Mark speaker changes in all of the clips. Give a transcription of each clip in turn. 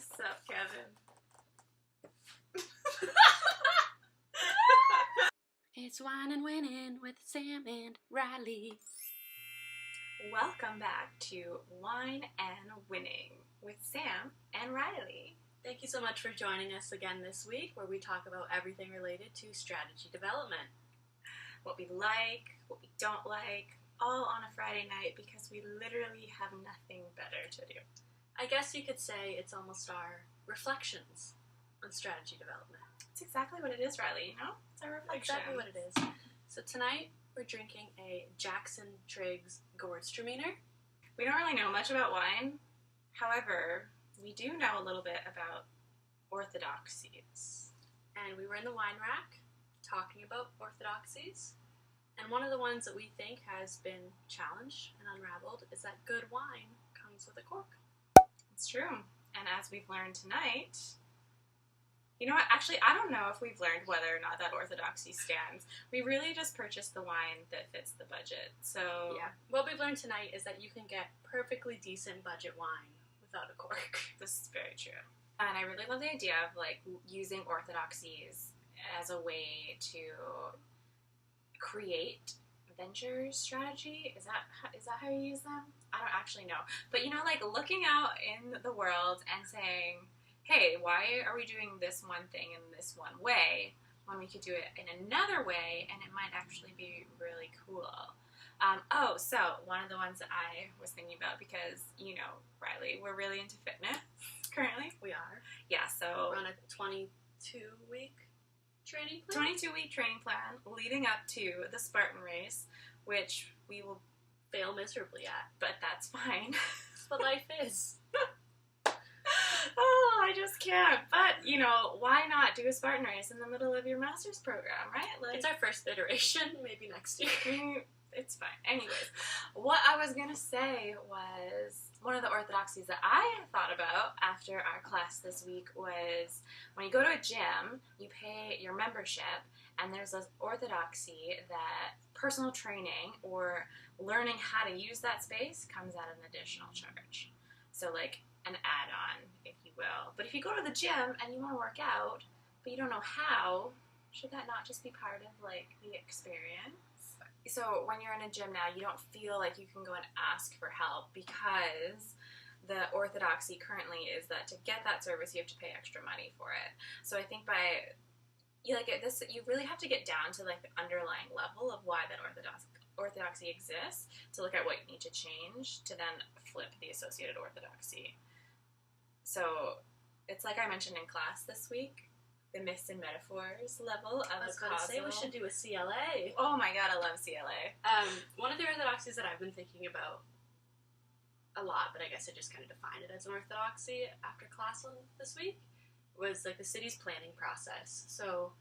Speaker 1: What's up, Kevin?
Speaker 2: It's Wine and Winning with Sam and Riley.
Speaker 1: Welcome back to Wine and Winning with Sam and Riley.
Speaker 2: Thank you so much for joining us again this week, where we talk about everything related to strategy development.
Speaker 1: What we like, what we don't like, all on a Friday night because we literally have nothing better to do.
Speaker 2: I guess you could say it's almost our reflections on strategy development.
Speaker 1: That's exactly what it is, Riley, you know? It's our reflection.
Speaker 2: Exactly what it is. So tonight, we're drinking a Jackson Triggs Gewürztraminer.
Speaker 1: We don't really know much about wine. However, we do know a little bit about orthodoxies.
Speaker 2: And we were in the wine rack talking about orthodoxies. And one of the ones that we think has been challenged and unraveled is that good wine comes with a cork.
Speaker 1: It's true. And as we've learned tonight, you know what? Actually, I don't know if we've learned whether or not that orthodoxy stands. We really just purchased the wine that fits the budget. So
Speaker 2: yeah, what we've learned tonight is that you can get perfectly decent budget wine without a cork.
Speaker 1: This is very true. And I really love the idea of like using orthodoxies as a way to create venture strategy. Is that how you use them? I don't actually know. But you know, like looking out in the world and saying, hey, why are we doing this one thing in this one way when we could do it in another way and it might actually be really cool? So one of the ones that I was thinking about, because, you know, Riley, we're really into fitness currently.
Speaker 2: We are.
Speaker 1: Yeah, so
Speaker 2: we're on a 22-week training plan.
Speaker 1: 22-week training plan leading up to the Spartan race, which we will
Speaker 2: fail miserably at.
Speaker 1: But that's fine.
Speaker 2: That's what life is.
Speaker 1: Oh, I just can't. But, you know, why not do a Spartan race in the middle of your master's program, right? Like,
Speaker 2: it's our first iteration. Maybe next year.
Speaker 1: It's fine. Anyways, what I was going to say was one of the orthodoxies that I thought about after our class this week was when you go to a gym, you pay your membership, and there's this orthodoxy that personal training or learning how to use that space comes at an additional charge. So, like, an add-on, if you will. But if you go to the gym and you want to work out, but you don't know how, should that not just be part of, like, the experience? So when you're in a gym now, you don't feel like you can go and ask for help because the orthodoxy currently is that to get that service, you have to pay extra money for it. So I think you really have to get down to, like, the underlying level of why that orthodoxy exists to look at what you need to change to then flip the associated orthodoxy. So it's like I mentioned in class this week, the myths and metaphors level of the causal. I was going to say
Speaker 2: we should do a CLA.
Speaker 1: Oh my god, I love CLA.
Speaker 2: One of the orthodoxies that I've been thinking about a lot, but I guess I just kind of defined it as an orthodoxy after class this week, was like the city's planning process. So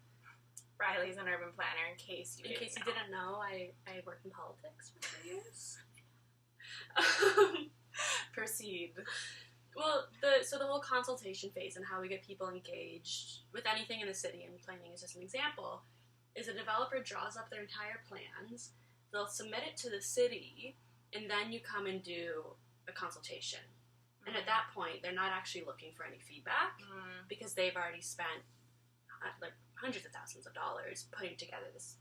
Speaker 1: Riley's an urban planner, in case you
Speaker 2: didn't know, I worked in politics for 3 years.
Speaker 1: Proceed.
Speaker 2: Well, so the whole consultation phase and how we get people engaged with anything in the city, and planning is just an example, is a developer draws up their entire plans, they'll submit it to the city, and then you come and do a consultation. Mm-hmm. And at that point, they're not actually looking for any feedback because they've already spent like hundreds of thousands of dollars putting together this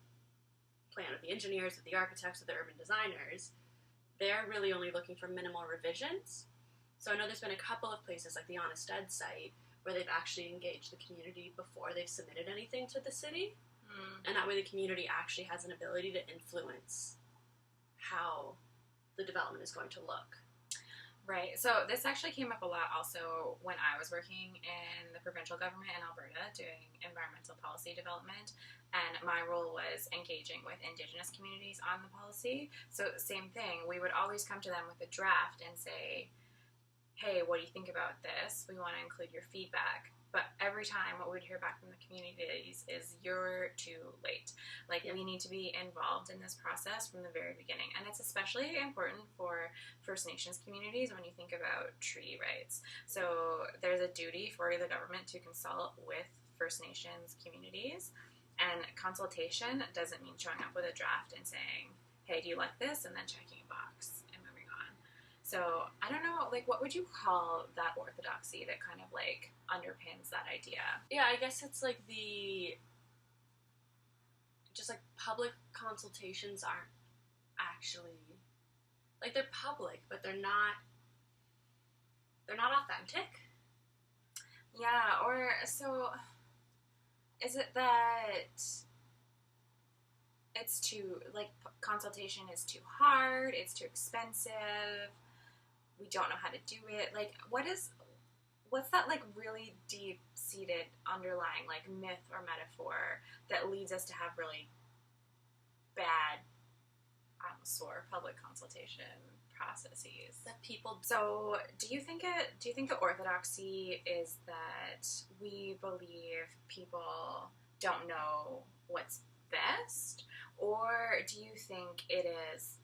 Speaker 2: plan with the engineers, with the architects, with the urban designers. They're really only looking for minimal revisions. So I know there's been a couple of places, like the Honest Ed site, where they've actually engaged the community before they've submitted anything to the city. And that way the community actually has an ability to influence how the development is going to look.
Speaker 1: Right. So this actually came up a lot also when I was working in the provincial government in Alberta doing environmental policy development, and my role was engaging with Indigenous communities on the policy. So same thing, we would always come to them with a draft and say, hey, what do you think about this? We want to include your feedback. But every time what we'd hear back from the communities is, you're too late. Like, we need to be involved in this process from the very beginning. And it's especially important for First Nations communities when you think about treaty rights. So there's a duty for the government to consult with First Nations communities. And consultation doesn't mean showing up with a draft and saying, hey, do you like this? And then checking a box and moving on. So I don't know, like, what would you call that orthodoxy that kind of like underpins that idea?
Speaker 2: Yeah, I guess it's like just like public consultations aren't actually, like, they're public, but they're not authentic.
Speaker 1: Yeah, or so is it that it's too, like, consultation is too hard, it's too expensive, we don't know how to do it? Like, what's that, like, really deep-seated underlying, like, myth or metaphor that leads us to have really bad, I almost swore, public consultation processes?
Speaker 2: That people.
Speaker 1: So, do you think the orthodoxy is that we believe people don't know what's best, or do you think it is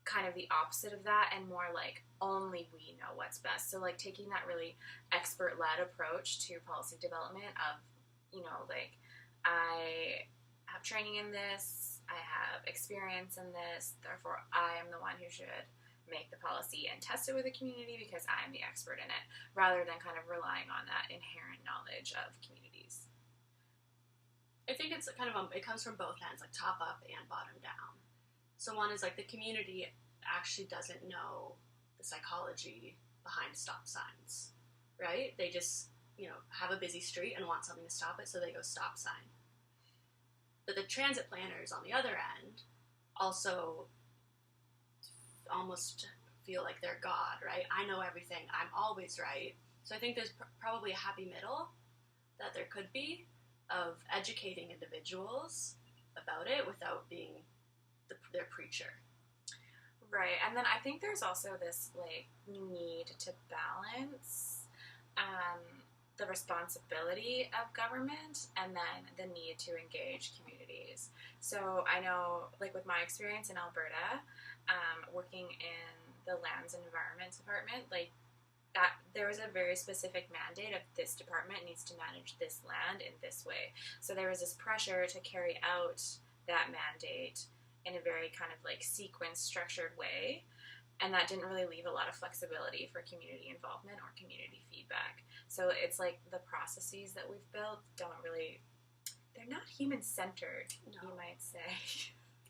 Speaker 1: kind of the opposite of that and more like only we know what's best? So, like, taking that really expert-led approach to policy development of, like, I have training in this, I have experience in this, therefore I am the one who should make the policy and test it with the community because I'm the expert in it, rather than kind of relying on that inherent knowledge of communities.
Speaker 2: I think it's kind of it comes from both ends, like top up and bottom down. So one is like the community actually doesn't know the psychology behind stop signs, right? They just, have a busy street and want something to stop it, so they go stop sign. But the transit planners on the other end also almost feel like they're God, right? I know everything. I'm always right. So I think there's probably a happy middle that there could be of educating individuals about it without being their preacher.
Speaker 1: Right, and then I think there's also this, like, need to balance the responsibility of government and then the need to engage communities. So I know, like, with my experience in Alberta, working in the Lands and Environment Department, like, that there was a very specific mandate of this department needs to manage this land in this way. So there was this pressure to carry out that mandate in a very kind of like sequence structured way, and that didn't really leave a lot of flexibility for community involvement or community feedback. So it's like the processes that we've built they're not human-centered, no. You might say.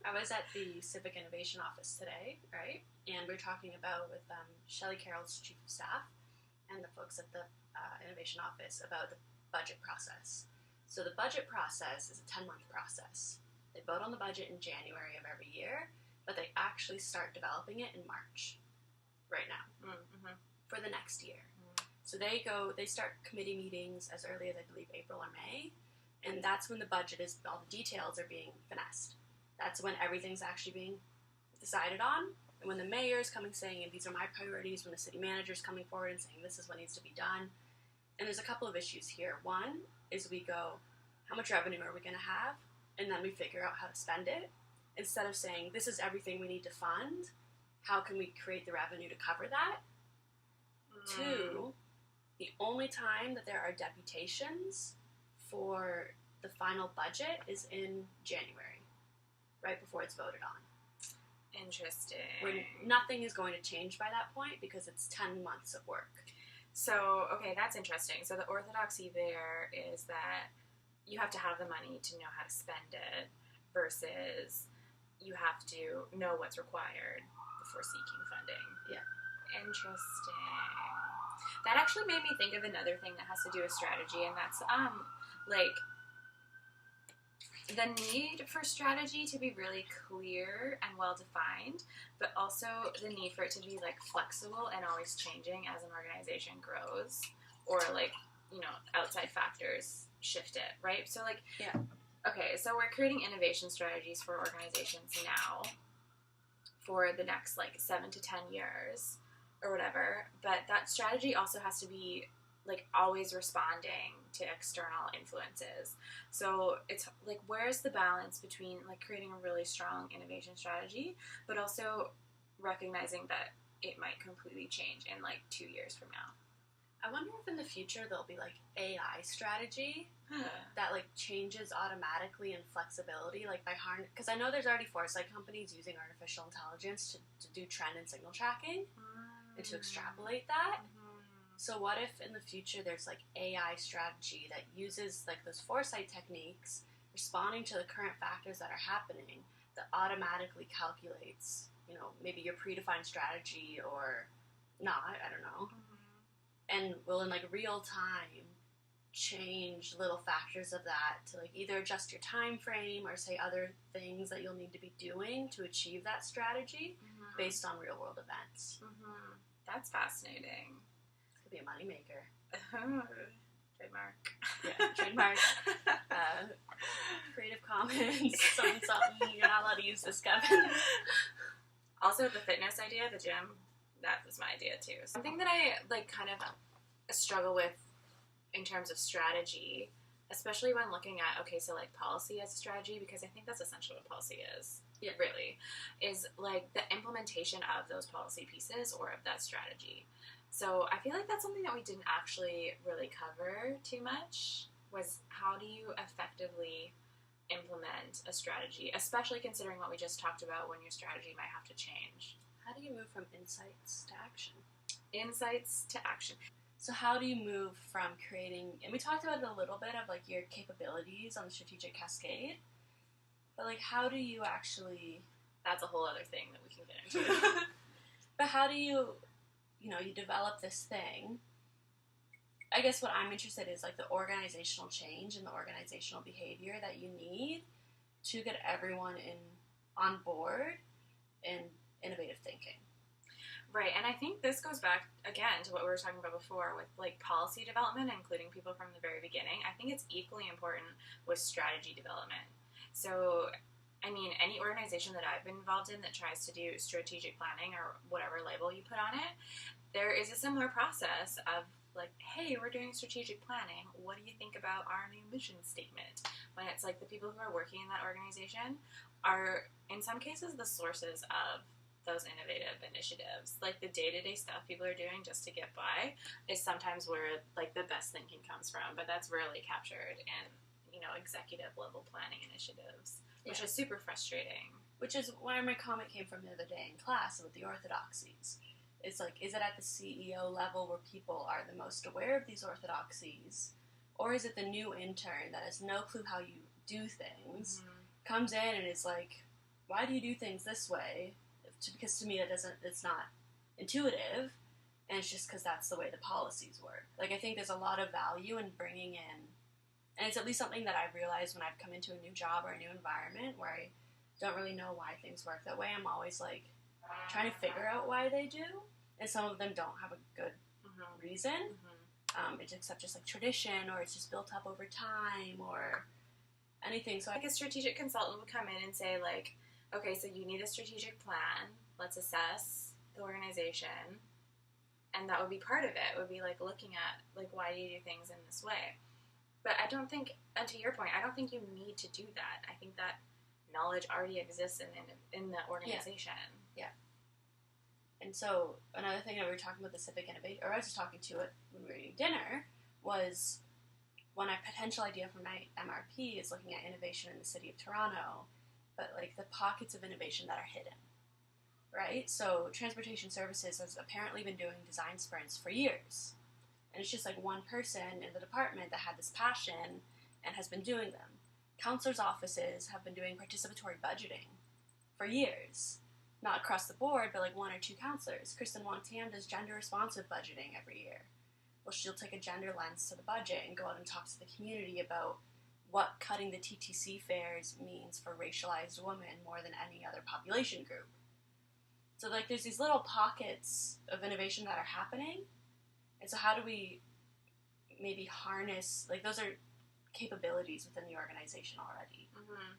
Speaker 2: I was at the Civic Innovation Office today, right? And we're talking about with Shelley Carroll's Chief of Staff and the folks at the Innovation Office about the budget process. So the budget process is a 10-month process. They vote on the budget in January of every year, but they actually start developing it in March, right now, for the next year. So they start committee meetings as early as, I believe, April or May, and that's when the budget all the details are being finessed. That's when everything's actually being decided on, and when the mayor is coming saying, these are my priorities, when the city manager is coming forward and saying, this is what needs to be done. And there's a couple of issues here. One is we go, how much revenue are we going to have? And then we figure out how to spend it. Instead of saying, this is everything we need to fund, how can we create the revenue to cover that? Two, the only time that there are deputations for the final budget is in January, right before it's voted on.
Speaker 1: Interesting.
Speaker 2: When nothing is going to change by that point because it's 10 months of work.
Speaker 1: So, okay, that's interesting. So the orthodoxy there is that you have to have the money to know how to spend it versus you have to know what's required before seeking funding.
Speaker 2: Yeah.
Speaker 1: Interesting. That actually made me think of another thing that has to do with strategy, and that's, like, the need for strategy to be really clear and well-defined, but also the need for it to be, like, flexible and always changing as an organization grows, or, like, outside factors shift it, right? So, like,
Speaker 2: yeah.
Speaker 1: Okay, so we're creating innovation strategies for organizations now for the next, like, 7 to 10 years or whatever, but that strategy also has to be, like, always responding to external influences. So it's, like, where's the balance between, like, creating a really strong innovation strategy, but also recognizing that it might completely change in, like, 2 years from now?
Speaker 2: I wonder if in the future there'll be, like, AI strategy that, like, changes automatically in flexibility, like, by because I know there's already foresight companies using artificial intelligence to do trend and signal tracking. and to extrapolate that.
Speaker 1: Mm-hmm.
Speaker 2: So what if in the future there's like AI strategy that uses like those foresight techniques, responding to the current factors that are happening, that automatically calculates, you know, maybe your predefined strategy or not, I don't know, and will in like real time change little factors of that to like either adjust your time frame or say other things that you'll need to be doing to achieve that strategy based on real world events.
Speaker 1: That's fascinating.
Speaker 2: Could be a moneymaker.
Speaker 1: Trademark.
Speaker 2: Yeah, trademark. Creative Commons. Something. You're not allowed to use this, Kevin.
Speaker 1: Also, the fitness idea, the gym, that was my idea too. Something that I like kind of struggle with in terms of strategy, especially when looking at, okay, so like policy as a strategy, because I think that's essentially what policy is.
Speaker 2: Yeah.
Speaker 1: Really, is like the implementation of those policy pieces or of that strategy. So I feel like that's something that we didn't actually really cover too much, was how do you effectively implement a strategy, especially considering what we just talked about when your strategy might have to change.
Speaker 2: How do you move from insights to action?
Speaker 1: Insights to action.
Speaker 2: So how do you move from creating, and we talked about it a little bit of like your capabilities on the strategic cascade, but like how do you actually...
Speaker 1: That's a whole other thing that we can get into.
Speaker 2: But how do you develop this thing? I guess what I'm interested in is like the organizational change and the organizational behavior that you need to get everyone on board in innovative thinking.
Speaker 1: Right, and I think this goes back, again, to what we were talking about before with, like, policy development, including people from the very beginning. I think it's equally important with strategy development. So, I mean, any organization that I've been involved in that tries to do strategic planning or whatever label you put on it, there is a similar process of, like, hey, we're doing strategic planning. What do you think about our new mission statement? When it's like the people who are working in that organization are, in some cases, the sources of those innovative initiatives. Like the day-to-day stuff people are doing just to get by is sometimes where like the best thinking comes from, but that's rarely captured in, you know, executive level planning initiatives, which is super frustrating.
Speaker 2: Which is where my comment came from the other day in class about the orthodoxies. It's like, is it at the CEO level where people are the most aware of these orthodoxies, or is it the new intern that has no clue how you do things, comes in and is like, why do you do things this way? Because to me it's not intuitive, and it's just because that's the way the policies work. Like, I think there's a lot of value in bringing in, and it's at least something that I've realized when I've come into a new job or a new environment where I don't really know why things work that way. I'm always like trying to figure out why they do, and some of them don't have a good reason. It's except just like tradition, or it's just built up over time, or anything. So
Speaker 1: like a strategic consultant would come in and say like, okay, so you need a strategic plan. Let's assess the organization. And that would be part of it. It would be like looking at, like, why do you do things in this way? But I don't think, and to your point, I don't think you need to do that. I think that knowledge already exists in the organization.
Speaker 2: Yeah. And so another thing that we were talking about the civic innovation, or I was just talking to it when we were eating dinner, was one potential idea for my MRP is looking at innovation in the city of Toronto, but like the pockets of innovation that are hidden, right? So Transportation Services has apparently been doing design sprints for years, and it's just like one person in the department that had this passion and has been doing them. Counselors' offices have been doing participatory budgeting for years, not across the board, but like one or two counselors. Kristen Wong-Tam does gender-responsive budgeting every year. Well, she'll take a gender lens to the budget and go out and talk to the community about what cutting the TTC fares means for racialized women more than any other population group. So, like, there's these little pockets of innovation that are happening, and so how do we maybe harness, like, those are capabilities within the organization already.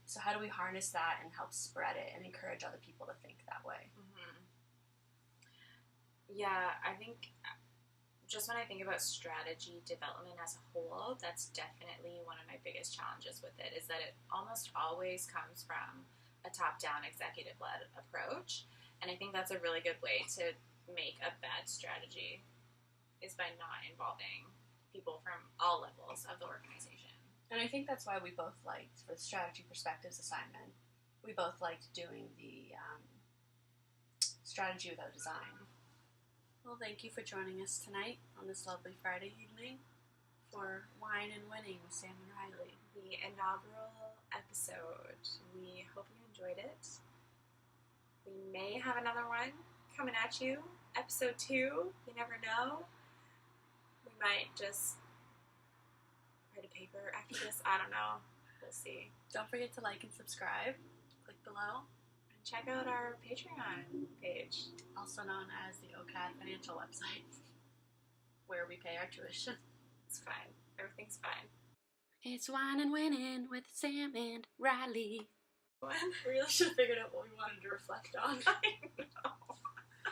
Speaker 2: So how do we harness that and help spread it and encourage other people to think that way?
Speaker 1: Yeah, I think just when I think about strategy development as a whole, that's definitely one of my biggest challenges with it, is that it almost always comes from a top-down executive-led approach. And I think that's a really good way to make a bad strategy, is by not involving people from all levels of the organization.
Speaker 2: And I think that's why we both liked, for the strategy perspectives assignment, we both liked doing the strategy without design. Well, thank you for joining us tonight on this lovely Friday evening for Wine and Winning with Sam and Riley.
Speaker 1: The inaugural episode. We hope you enjoyed it. We may have another one coming at you. Episode 2. You never know. We might just write a paper after this. I don't know. We'll see.
Speaker 2: Don't forget to like and subscribe. Click below.
Speaker 1: And check out our Patreon page.
Speaker 2: Also known as the OCAD financial website, where we pay our tuition.
Speaker 1: It's fine. Everything's fine.
Speaker 2: It's Wine and Winning with Sam and Riley.
Speaker 1: What?
Speaker 2: We really should have figured out what we wanted to reflect on.
Speaker 1: I know.